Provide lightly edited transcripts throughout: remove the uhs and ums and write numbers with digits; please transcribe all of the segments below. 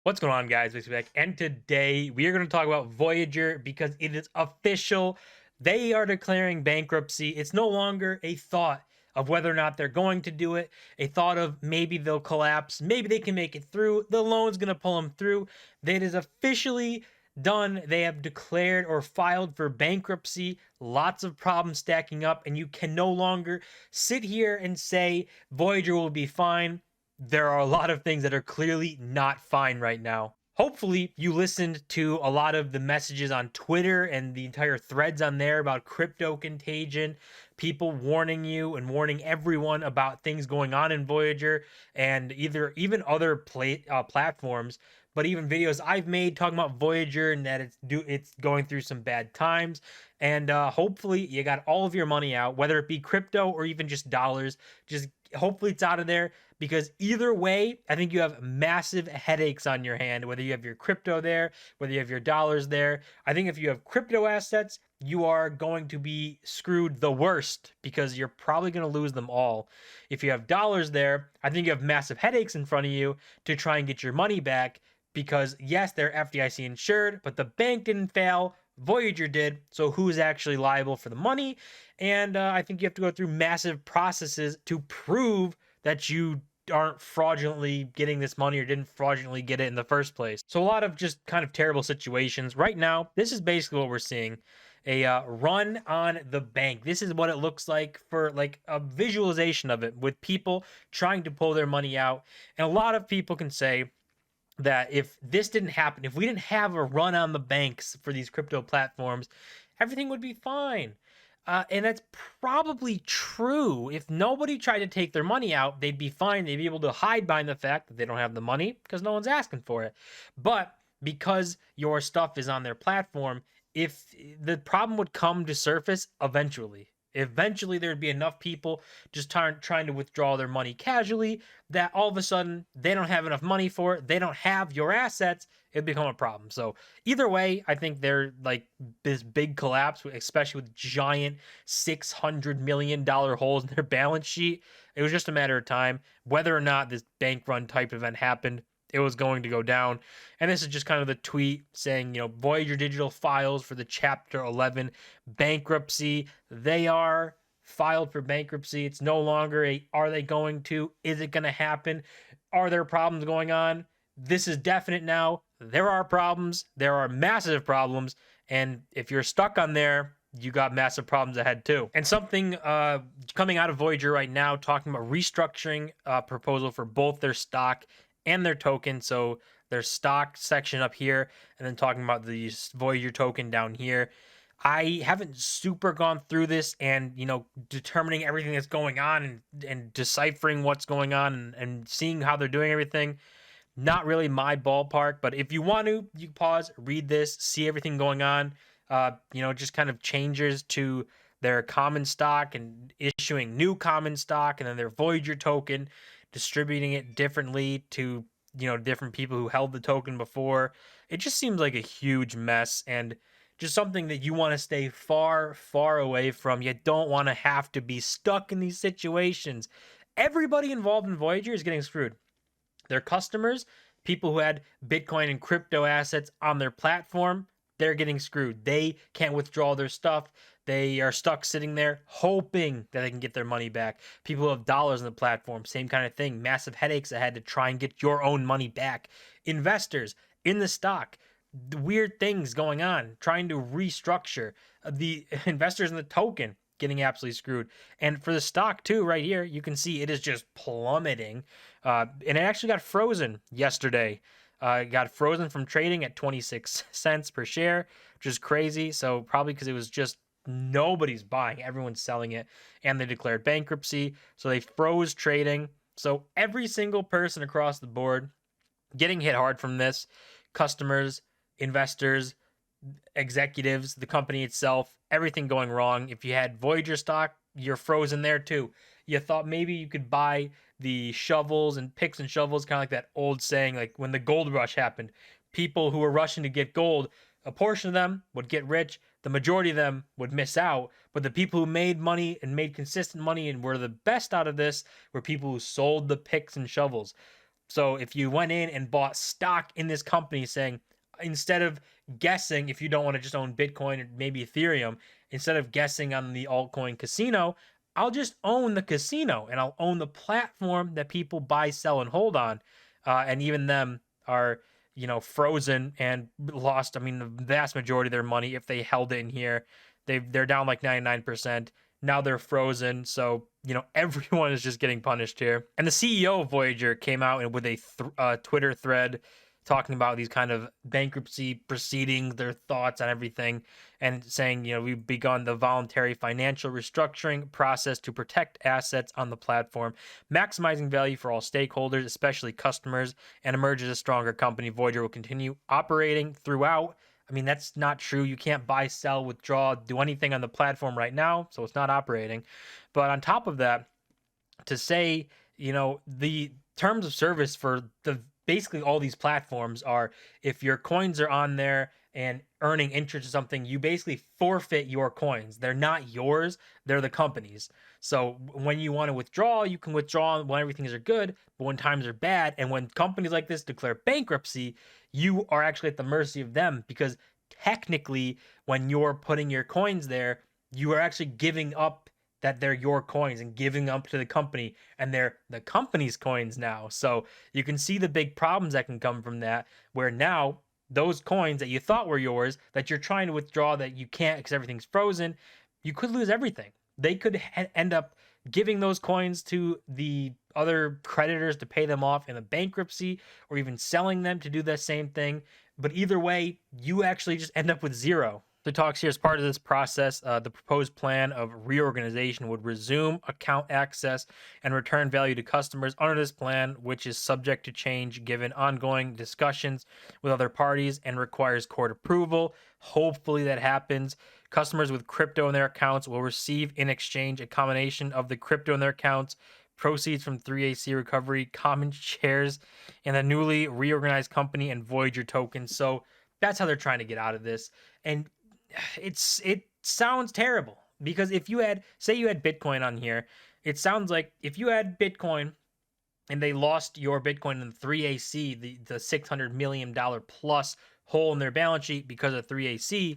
What's going on, guys? Bexio back, and today we are going to talk about Voyager because it is official. They are declaring bankruptcy. It's no longer a thought of whether or not they're going to do it, a thought of maybe they'll collapse, maybe they can make it through. The loan's going to pull them through. That is officially done. They have declared or filed for bankruptcy. Lots of problems stacking up, and you can no longer sit here and say Voyager will be fine. There are a lot of things that are clearly not fine right now. Hopefully, you listened to a lot of the messages on Twitter and the entire threads on there about crypto contagion, people warning you and warning everyone about things going on in Voyager and even other platforms, but even videos I've made talking about Voyager and that it's going through some bad times. And hopefully, you got all of your money out, whether it be crypto or even just dollars. Just hopefully it's out of there, because either way, I think you have massive headaches on your hand, whether you have your crypto there, whether you have your dollars there. I think if you have crypto assets, you are going to be screwed the worst because you're probably going to lose them all. If you have dollars there, I think you have massive headaches in front of you to try and get your money back because, yes, they're FDIC insured, but the bank didn't fail. Voyager did. So who's actually liable for the money? And I think you have to go through massive processes to prove that you aren't fraudulently getting this money or didn't fraudulently get it in the first place. So a lot of just kind of terrible situations. Right now, this is basically what we're seeing. A run on the bank. This is what it looks like for like a visualization of it with people trying to pull their money out. And a lot of people can say that if this didn't happen, if we didn't have a run on the banks for these crypto platforms, everything would be fine. And that's probably true. If nobody tried to take their money out, they'd be fine. They'd be able to hide behind the fact that they don't have the money because no one's asking for it. But because your stuff is on their platform, if the problem would come to surface eventually there'd be enough people just trying to withdraw their money casually that all of a sudden they don't have enough money for it. They don't have your assets. It'd become a problem. So either way, I think they're like this big collapse, especially with giant $600 million holes in their balance sheet. It was just a matter of time whether or not this bank run type event happened. It was going to go down. And this is just kind of the tweet saying, Voyager Digital files for the Chapter 11 bankruptcy. They are filed for bankruptcy. It's no longer are they going to? Is it going to happen? Are there problems going on? This is definite now. There are problems. There are massive problems. And if you're stuck on there, you got massive problems ahead too. And something coming out of Voyager right now, talking about restructuring proposal for both their stock and their token. So their stock section up here, and then talking about the Voyager token down here. I haven't super gone through this and determining everything that's going on and deciphering what's going on and seeing how they're doing everything. Not really my ballpark, but if you want to, you pause, read this, see everything going on. Just kind of changes to their common stock and issuing new common stock, and then their Voyager token, distributing it differently to different people who held the token before. It just seems like a huge mess and just something that you want to stay far, far away from. You don't want to have to be stuck in these situations. Everybody involved in Voyager is getting screwed. Their customers, people who had Bitcoin and crypto assets on their platform, they're getting screwed. They can't withdraw their stuff. They are stuck sitting there hoping that they can get their money back. People who have dollars on the platform, same kind of thing. Massive headaches ahead to try and get your own money back. Investors in the stock, the weird things going on, trying to restructure. The investors in the token getting absolutely screwed. And for the stock too, right here, you can see it is just plummeting. And it actually got frozen yesterday. It got frozen from trading at 26 cents per share, which is crazy. So probably because it was just nobody's buying, everyone's selling it, and they declared bankruptcy. So they froze trading. So every single person across the board getting hit hard from this. Customers, investors, executives, the company itself, everything going wrong. If you had Voyager stock, you're frozen there too. You thought maybe you could buy the shovels and picks and shovels, kind of like that old saying, like when the gold rush happened, people who were rushing to get gold, a portion of them would get rich, the majority of them would miss out. But the people who made money and made consistent money and were the best out of this were people who sold the picks and shovels. So if you went in and bought stock in this company, saying, instead of guessing, if you don't want to just own Bitcoin or maybe Ethereum, instead of guessing on the altcoin casino, I'll just own the casino and I'll own the platform that people buy, sell, and hold on. And even them are, frozen and lost. I mean, the vast majority of their money, if they held it in here, they're down like 99%. Now they're frozen. So, everyone is just getting punished here. And the CEO of Voyager came out and with a Twitter thread talking about these kind of bankruptcy proceedings, their thoughts on everything, and saying, we've begun the voluntary financial restructuring process to protect assets on the platform, maximizing value for all stakeholders, especially customers, and emerge as a stronger company. Voyager will continue operating throughout. I mean, that's not true. You can't buy, sell, withdraw, do anything on the platform right now, so it's not operating. But on top of that, to say, the terms of service for the basically all these platforms are, if your coins are on there and earning interest or something, you basically forfeit your coins. They're not yours, they're the company's. So when you want to withdraw, you can withdraw when everything are good, but when times are bad and when companies like this declare bankruptcy, you are actually at the mercy of them, because technically when you're putting your coins there, you are actually giving up that they're your coins and giving up to the company, and they're the company's coins now. So you can see the big problems that can come from that, where now those coins that you thought were yours, that you're trying to withdraw, that you can't because everything's frozen, you could lose everything. They could end up giving those coins to the other creditors to pay them off in a bankruptcy, or even selling them to do the same thing. But either way, you actually just end up with zero. The talks here, as part of this process, the proposed plan of reorganization would resume account access and return value to customers under this plan, which is subject to change given ongoing discussions with other parties and requires court approval. Hopefully that happens. Customers with crypto in their accounts will receive in exchange a combination of the crypto in their accounts, proceeds from 3AC recovery, common shares in the newly reorganized company, and Voyager tokens. So that's how they're trying to get out of this. And it sounds terrible, because if you had, say you had Bitcoin on here, it sounds like if you had Bitcoin and they lost your Bitcoin in 3AC, the $600 million plus hole in their balance sheet because of 3AC,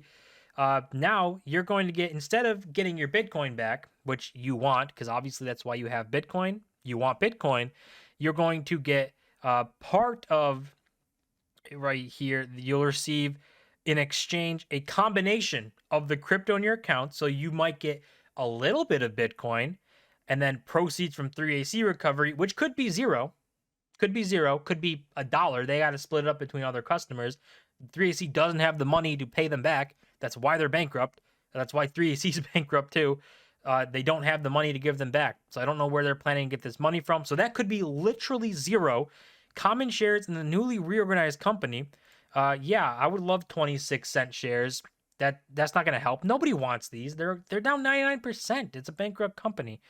now you're going to get, instead of getting your Bitcoin back, which you want, because obviously that's why you have Bitcoin, you want Bitcoin, you're going to get part of, right here, you'll receive in exchange a combination of the crypto in your account. So you might get a little bit of Bitcoin, and then proceeds from 3AC recovery, which could be zero, could be $1. They got to split it up between other customers. 3AC doesn't have the money to pay them back. That's why they're bankrupt. That's why 3AC is bankrupt too. They don't have the money to give them back. So I don't know where they're planning to get this money from. So that could be literally zero. Common shares in the newly reorganized company. Yeah, I would love 26-cent shares. That's not going to help. Nobody wants these. They're down 99%. It's a bankrupt company.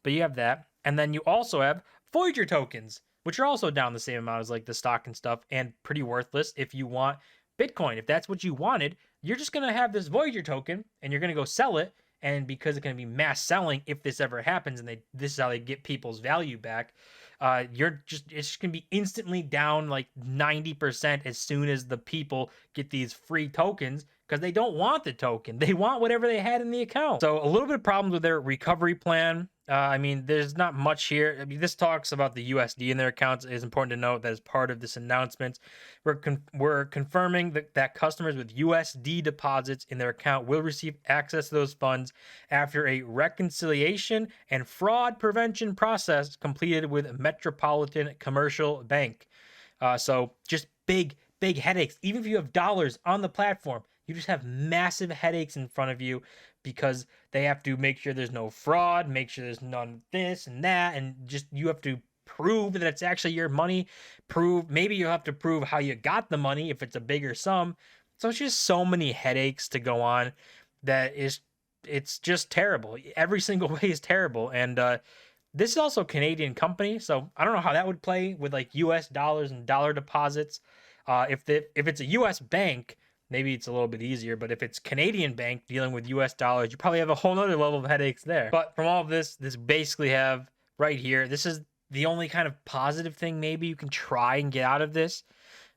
But you have that. And then you also have Voyager tokens, which are also down the same amount as like the stock and stuff, and pretty worthless if you want Bitcoin. If that's what you wanted, you're just going to have this Voyager token and you're going to go sell it. And because it's going to be mass selling if this ever happens, and this is how they get people's value back, it's just going to be instantly down like 90% as soon as the people get these free tokens, because they don't want the token. They want whatever they had in the account. So a little bit of problems with their recovery plan. I mean, there's not much here. I mean, this talks about the USD in their accounts. It is important to note that as part of this announcement, we're confirming that customers with USD deposits in their account will receive access to those funds after a reconciliation and fraud prevention process completed with Metropolitan Commercial Bank. So just big headaches. Even if you have dollars on the platform, you just have massive headaches in front of you, because they have to make sure there's no fraud, make sure there's none of this and that, and just you have to prove that it's actually your money. Maybe you'll have to prove how you got the money if it's a bigger sum. So it's just so many headaches to go on that it's just terrible. Every single way is terrible. And this is also a Canadian company, so I don't know how that would play with like US dollars and dollar deposits. If it's a US bank, maybe it's a little bit easier, but if it's Canadian bank dealing with US dollars, you probably have a whole nother level of headaches there. But from all of this basically have right here, this is The only kind of positive thing maybe you can try and get out of this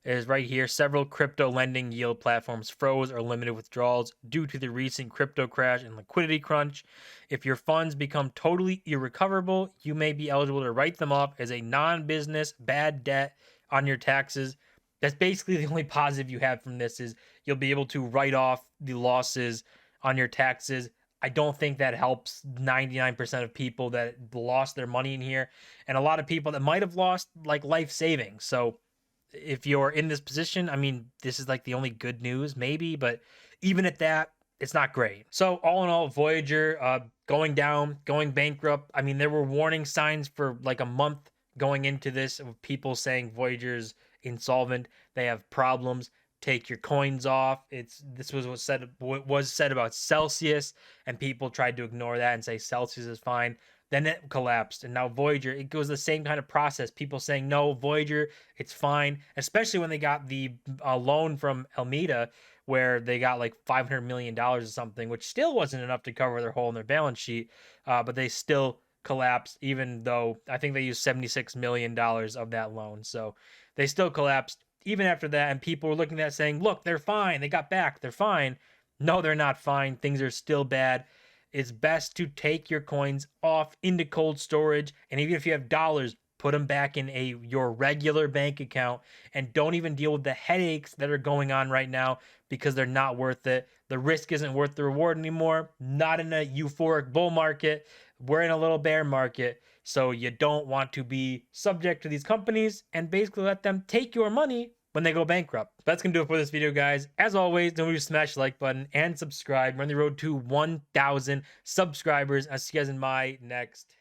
is right here. Several crypto lending yield platforms froze or limited withdrawals due to the recent crypto crash and liquidity crunch. If your funds become totally irrecoverable, you may be eligible to write them off as a non-business bad debt on your taxes. That's basically the only positive you have from this is you'll be able to write off the losses on your taxes. I don't think that helps 99% of people that lost their money in here, and a lot of people that might have lost like life savings. So if you're in this position, I mean, this is like the only good news, maybe, but even at that, it's not great. So all in all, Voyager going down, going bankrupt. I mean, there were warning signs for like a month going into this of people saying Voyager's insolvent, they have problems. Take your coins off. This was what was said about Celsius, and people tried to ignore that and say Celsius is fine. Then it collapsed, and now Voyager, it goes the same kind of process. People saying no, Voyager, it's fine, especially when they got the loan from Almeida, where they got like $500 million or something, which still wasn't enough to cover their hole in their balance sheet, but they still collapsed, even though I think they used $76 million of that loan. So they still collapsed even after that, and people were looking at that saying, look, they're fine, they got back, they're fine. No, they're not fine. Things are still bad. It's best to take your coins off into cold storage, and even if you have dollars, put them back in your regular bank account, and don't even deal with the headaches that are going on right now because they're not worth it. The risk isn't worth the reward anymore. Not in a euphoric bull market. We're in a little bear market. So you don't want to be subject to these companies and basically let them take your money when they go bankrupt. That's gonna do it for this video, guys. As always, don't forget to smash the like button and subscribe. We're on the road to 1,000 subscribers. I'll see you guys in my next